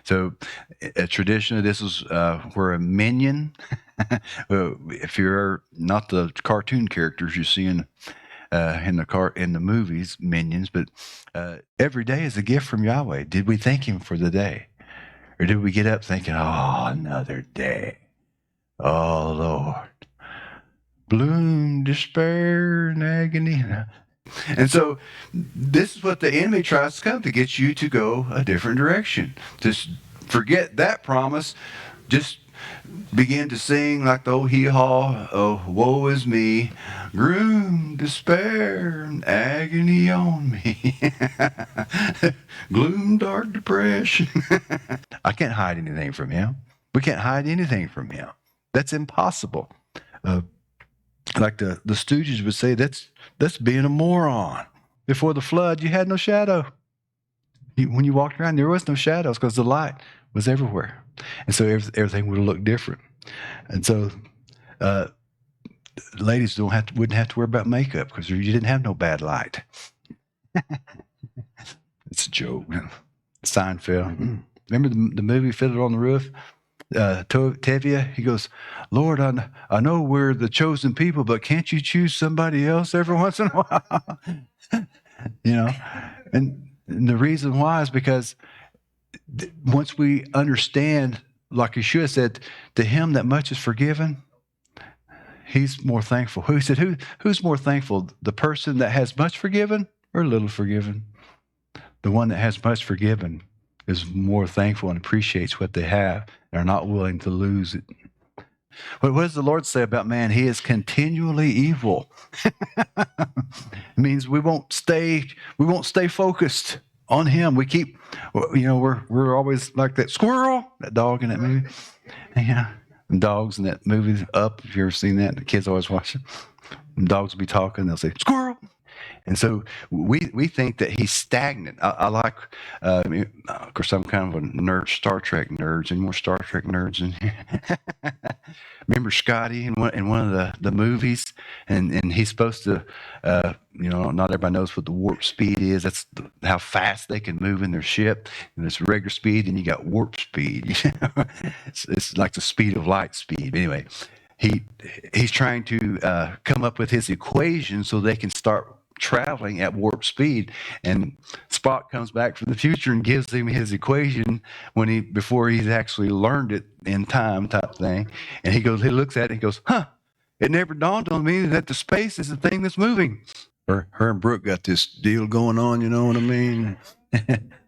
So a tradition of this is where a minion, if you're not the cartoon characters you see in the movies, minions, but every day is a gift from Yahweh. Did we thank Him for the day, or did we get up thinking, "Oh, another day"? Oh Lord, gloom, despair, and agony. And so this is what the enemy tries to come to get you to go a different direction. Just forget that promise. Just begin to sing like the old hee-haw, oh, woe is me, gloom, despair, and agony on me. Gloom, dark depression. I can't hide anything from Him. We can't hide anything from Him. That's impossible. Like the Stooges would say, that's being a moron. Before the flood, you had no shadow. When you walked around, there was no shadows because the light was everywhere. And so everything would look different. And so ladies wouldn't have to worry about makeup because you didn't have no bad light. It's a joke. Seinfeld. Remember the movie Fiddler on the Roof? Tevye, he goes, Lord, I know we're the chosen people, but can't you choose somebody else every once in a while? And the reason why is because once we understand, like Yeshua said, to him that much is forgiven, he's more thankful. He said, who's more thankful, the person that has much forgiven or little forgiven? The one that has much forgiven is more thankful and appreciates what they have and are not willing to lose it. What does the Lord say about man? He is continually evil. It means we won't stay focused on him. We keep, we're always like that squirrel, that dog in that movie. Yeah, and dogs in that movie Up. If you ever seen that, the kids always watch it. And dogs will be talking. They'll say squirrel. And so we think that he's stagnant. I like, of course, I'm kind of a nerd, Star Trek nerds. Any more Star Trek nerds in here? Remember Scotty in one of the movies, and he's supposed to, not everybody knows what the warp speed is. That's how fast they can move in their ship. And it's regular speed, and you got warp speed. It's like the speed of light speed. Anyway, he's trying to come up with his equation so they can start traveling at warp speed, and Spock comes back from the future and gives him his equation before he's actually learned it in time, type thing. And he looks at it and goes, it never dawned on me that the space is the thing that's moving. Her and Brooke got this deal going on, you know what I mean?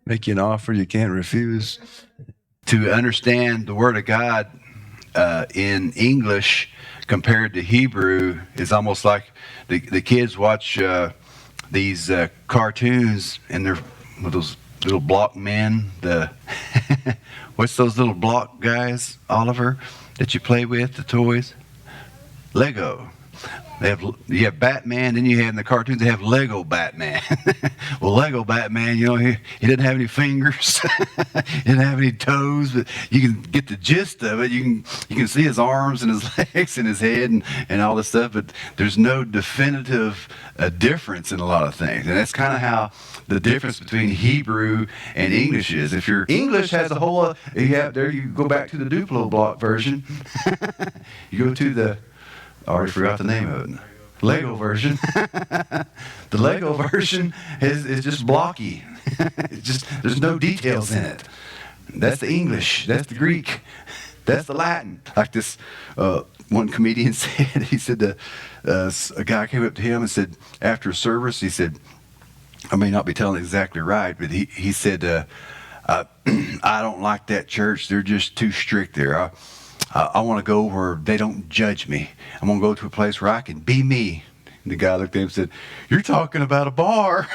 Make you an offer you can't refuse. To understand the Word of God in English compared to Hebrew is almost like the kids watch these cartoons, and they're with those little block men. What's those little block guys, Oliver, that you play with, the toys? Lego. You have Batman, then you have in the cartoons, they have Lego Batman. Well, Lego Batman, he didn't have any fingers, he didn't have any toes, but you can get the gist of it. You can see his arms and his legs and his head and all this stuff, but there's no definitive difference in a lot of things. And that's kind of how the difference between Hebrew and English is. If your English has a whole, you go back to the Duplo block version. You go to I already forgot the name of it. Lego version. The Lego version is just blocky. There's no details in it. That's the English. That's the Greek. That's the Latin. Like this one comedian said, he said a guy came up to him and said, after a service, he said, I may not be telling it exactly right, but he said, I don't like that church. They're just too strict there. I want to go where they don't judge me. I want to go to a place where I can be me. And the guy looked at him and said, you're talking about a bar.